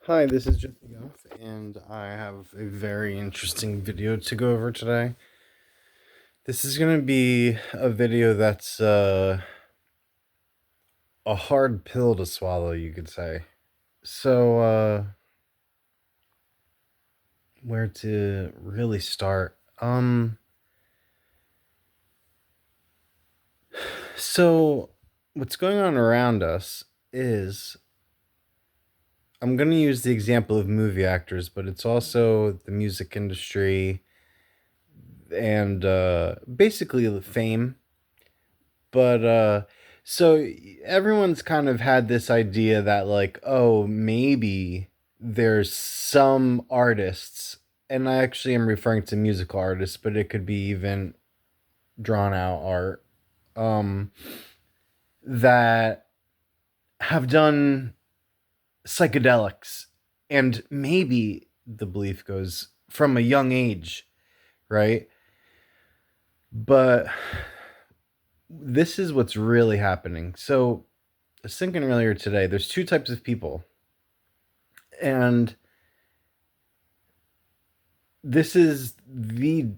Hi, this is Jesse Goff, and I have a very interesting video to go over today. This is going to be a video that's a hard pill to swallow, you could say. So, where to really start? So what's going on around us is I'm going to use the example of movie actors, but it's also the music industry and basically the fame. But so everyone's kind of had this idea that like, oh, maybe there's some artists, and I actually am referring to musical artists, but it could be even drawn out art, um, that have done psychedelics, and maybe the belief goes from a young age, right? But this is what's really happening. So I was thinking earlier today, there's two types of people. And this is the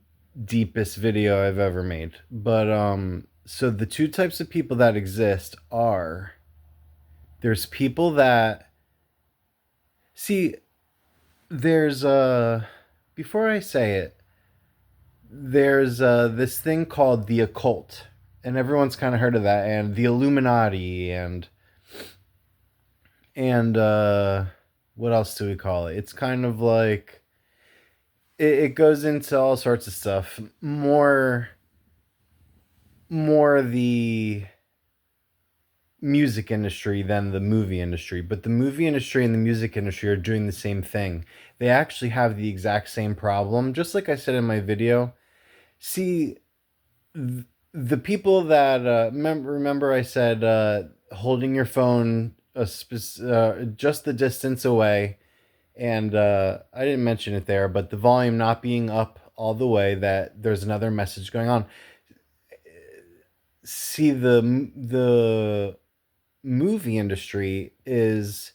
deepest video I've ever made. But so the two types of people that exist are there's people that see there's before I say it, there's this thing called the occult. And everyone's kind of heard of that, and the Illuminati, and what else do we call it? It's kind of like it goes into all sorts of stuff. More the music industry than the movie industry, but the movie industry and the music industry are doing the same thing. They actually have the exact same problem, just like I said in my video. See, the people that remember I said holding your phone just the distance away, and I didn't mention it there, but the volume not being up all the way, that there's another message going on. See, the movie industry is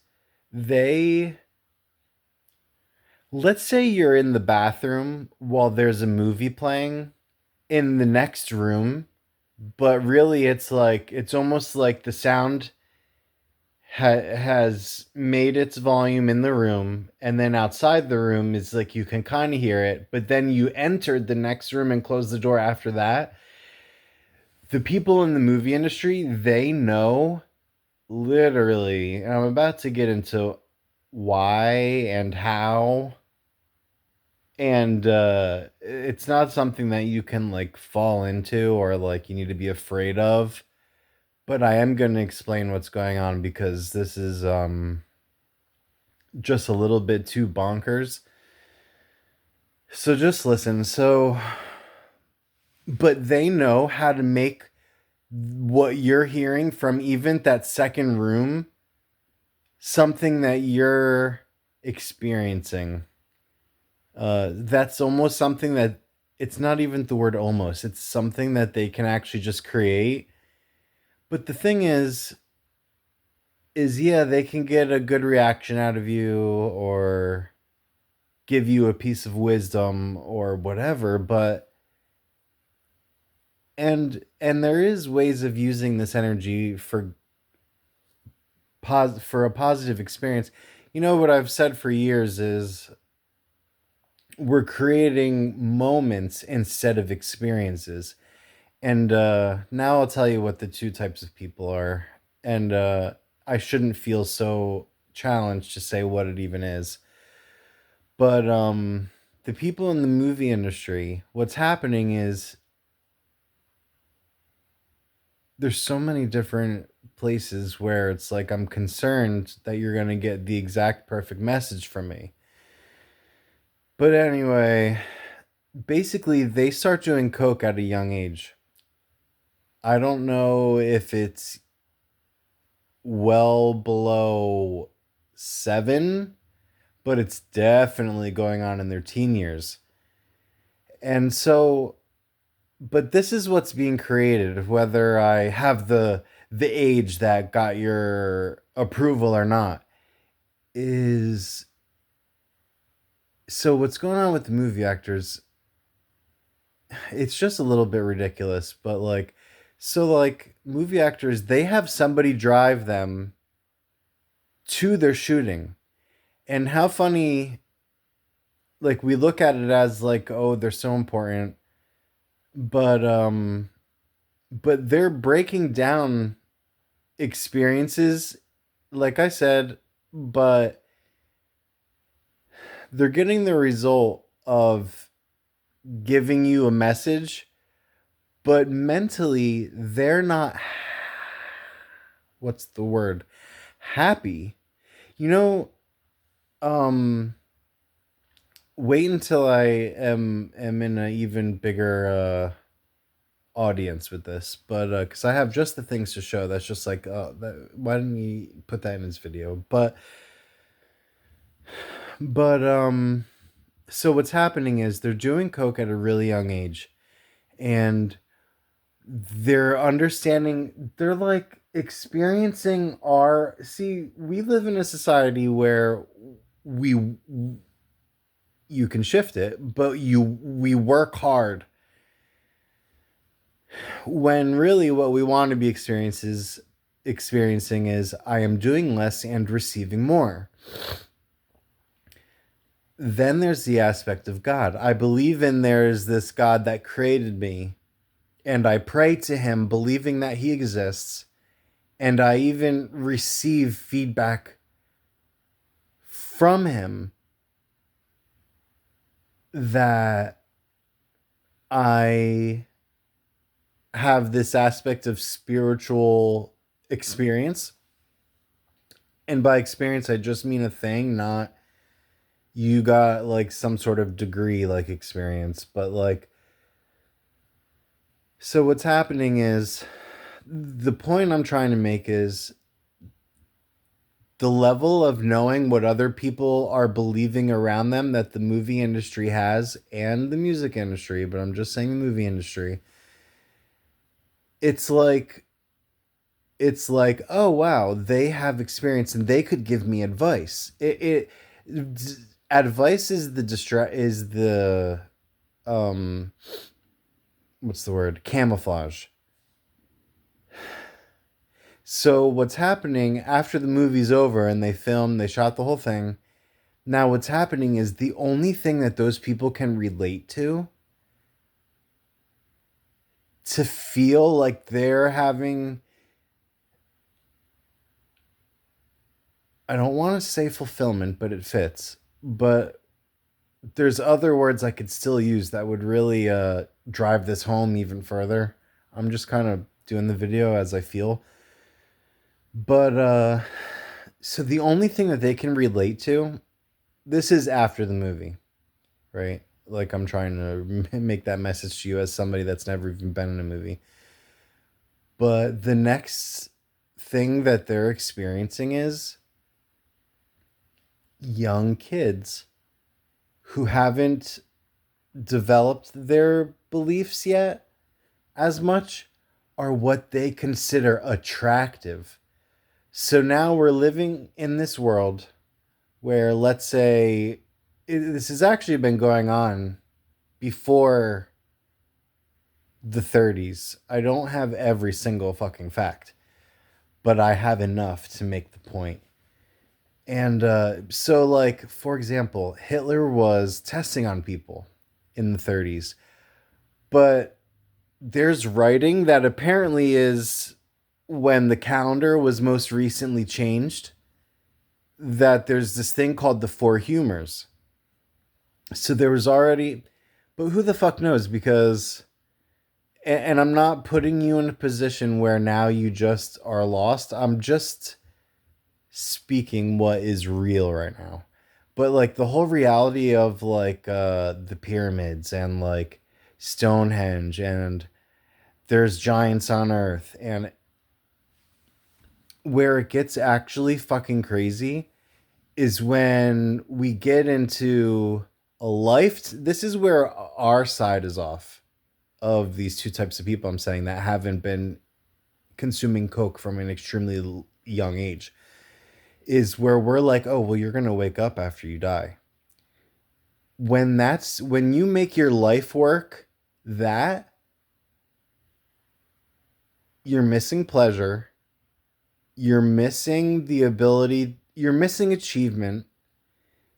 they let's say you're in the bathroom while there's a movie playing in the next room, but really it's almost like the sound has made its volume in the room, and then outside the room is like you can kind of hear it, but then you entered the next room and closed the door after that. The people in the movie industry, they know literally, and I'm about to get into why and how, and it's not something that you can like fall into or like you need to be afraid of, but I am going to explain what's going on because this is just a little bit too bonkers. So just listen. So, but they know how to make what you're hearing from even that second room something that you're experiencing. That's almost something that it's not even the word almost, it's something that they can actually just create. But the thing is yeah, they can get a good reaction out of you or give you a piece of wisdom or whatever, but and there is ways of using this energy for for a positive experience. You know what I've said for years is we're creating moments instead of experiences. And now I'll tell you what the two types of people are. And I shouldn't feel so challenged to say what it even is. But the people in the movie industry, what's happening is there's so many different places where it's like I'm concerned that you're going to get the exact perfect message from me. But anyway, basically they start doing coke at a young age. I don't know if it's well below 7, but it's definitely going on in their teen years. And so, but this is what's being created, whether I have the age that got your approval or not. is so what's going on with the movie actors, it's just a little bit ridiculous, but like, so like movie actors, they have somebody drive them to their shooting. And how funny, like we look at it as like, oh, they're so important, but but they're breaking down experiences, like I said, but they're getting the result of giving you a message, but mentally they're not, what's the word, happy. You know, um wait until I am in an even bigger audience with this, but because I have just the things to show. That's just like, why didn't he put that in his video? But so what's happening is they're doing coke at a really young age, and they're understanding, they're like experiencing our, see, we live in a society where we, you can shift it, but we work hard, when really what we want to be experiencing is I am doing less and receiving more. Then there's the aspect of God. I believe in, there is this God that created me, and I pray to him believing that he exists, and I even receive feedback from him that I have this aspect of spiritual experience. And by experience, I just mean a thing, not you got like some sort of degree like experience, but like, so what's happening is, the point I'm trying to make is the level of knowing what other people are believing around them that the movie industry has, and the music industry, but I'm just saying the movie industry. It's like, it's like, oh wow, they have experience and they could give me advice. Advice is the um what's the word, camouflage. So what's happening after the movie's over and they shot the whole thing, now what's happening is the only thing that those people can relate to feel like they're having, I don't want to say fulfillment, but it fits. But there's other words I could still use that would really drive this home even further. I'm just kind of doing the video as I feel. But so the only thing that they can relate to, this is after the movie, right? Like I'm trying to make that message to you as somebody that's never even been in a movie. But the next thing that they're experiencing is young kids who haven't developed their beliefs yet as much are what they consider attractive. So now we're living in this world where, let's say, this has actually been going on before the 30s. I don't have every single fucking fact, but I have enough to make the point. And so, like, for example, Hitler was testing on people in the 30s, but there's writing that apparently is when the calendar was most recently changed, that there's this thing called the Four Humors. So there was already, but who the fuck knows? Because, and I'm not putting you in a position where now you just are lost. I'm just speaking what is real right now. But like the whole reality of like the pyramids and like Stonehenge, and there's giants on Earth, and where it gets actually fucking crazy is when we get into a life. This is where our side is off of these two types of people I'm saying that haven't been consuming coke from an extremely young age. is where we're like, oh, well, you're going to wake up after you die. When you make your life work, that you're missing pleasure, you're missing the ability, you're missing achievement,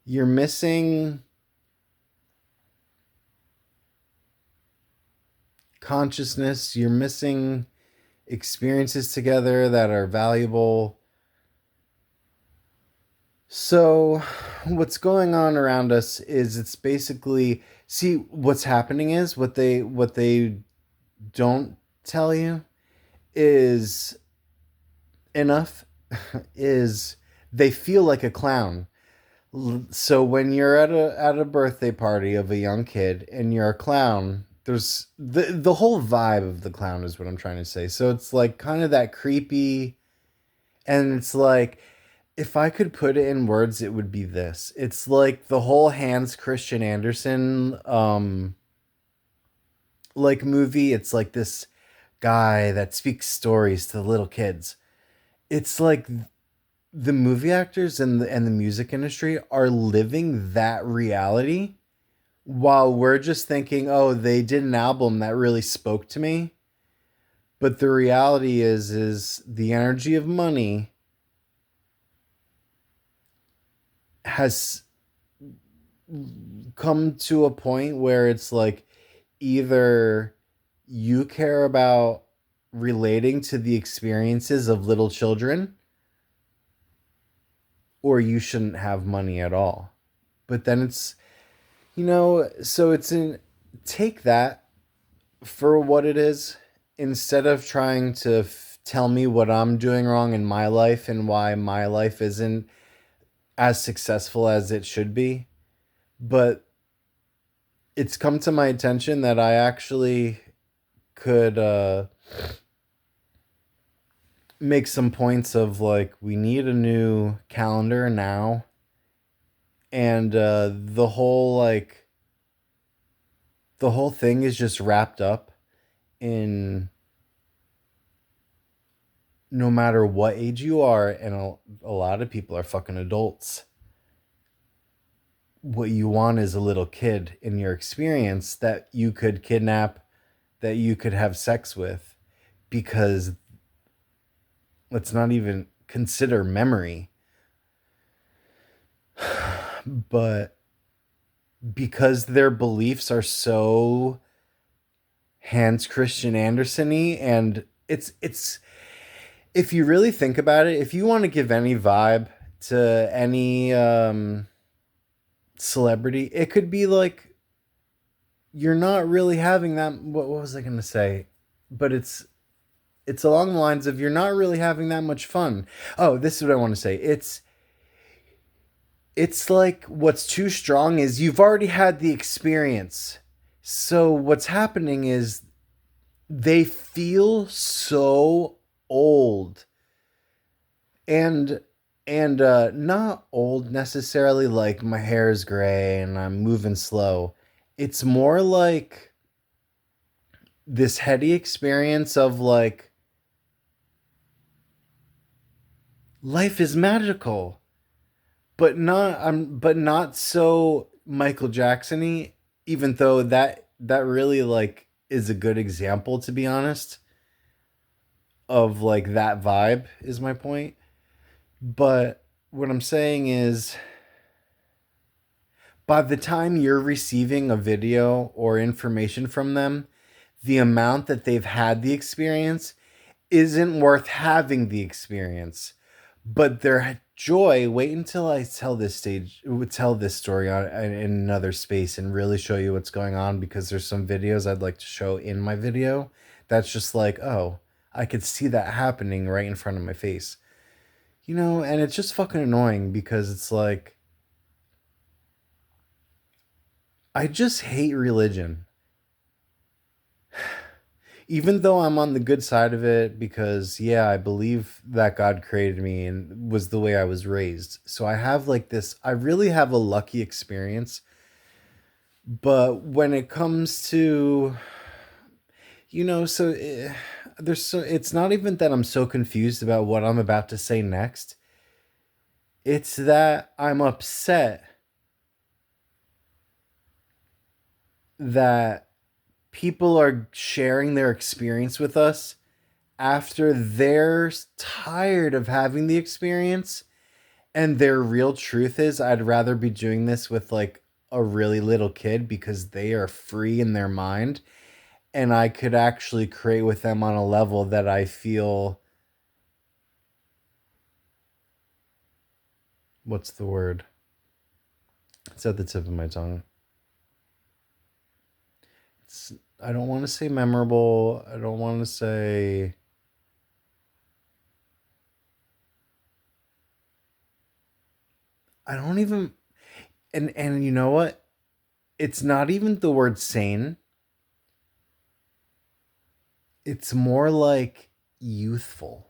you're missing consciousness, you're missing experiences together that are valuable. So, what's going on around us is it's basically, see, what's happening is what they don't tell you is enough is they feel like a clown. So when you're at a birthday party of a young kid and you're a clown, there's the whole vibe of the clown is what I'm trying to say. So it's like kind of that creepy, and it's like, if I could put it in words, it would be this. It's like the whole Hans Christian Andersen like movie. It's like this guy that speaks stories to the little kids. It's like the movie actors and the music industry are living that reality while we're just thinking, oh, they did an album that really spoke to me. But the reality is the energy of money has come to a point where it's like, either you care about relating to the experiences of little children, or you shouldn't have money at all. But then it's, so it's in, take that for what it is, instead of trying to tell me what I'm doing wrong in my life and why my life isn't as successful as it should be. But it's come to my attention that I actually could make some points of like, we need a new calendar now. And the whole thing is just wrapped up in, no matter what age you are, and a lot of people are fucking adults, what you want is a little kid in your experience that you could kidnap, that you could have sex with, because let's not even consider memory, but because their beliefs are so Hans Christian Andersen-y, and it's if you really think about it, if you want to give any vibe to any celebrity, it could be like, you're not really having that. What was I going to say? But it's along the lines of, you're not really having that much fun. Oh, this is what I want to say. It's like, what's too strong is you've already had the experience. So what's happening is they feel so old, and not old necessarily like my hair is gray and I'm moving slow. It's more like this heady experience of like, life is magical, but not so Michael Jackson-y, even though that really like is a good example, to be honest, of like that vibe, is my point. But what I'm saying is, by the time you're receiving a video or information from them, the amount that they've had the experience isn't worth having the experience. But their joy, wait until I tell this story in another space and really show you what's going on, because there's some videos I'd like to show in my video that's just like, oh, I could see that happening right in front of my face. And it's just fucking annoying, because it's like, I just hate religion. Even though I'm on the good side of it, because yeah, I believe that God created me and was the way I was raised. So I have like this, I really have a lucky experience. But when it comes to, so there's so, it's not even that I'm so confused about what I'm about to say next. It's that I'm upset that people are sharing their experience with us after they're tired of having the experience, and their real truth is I'd rather be doing this with like a really little kid because they are free in their mind, and I could actually create with them on a level that I feel, what's the word? It's at the tip of my tongue. It's, I don't want to say memorable. I don't want to say, I don't even, and you know what? It's not even the word sane. It's more like youthful.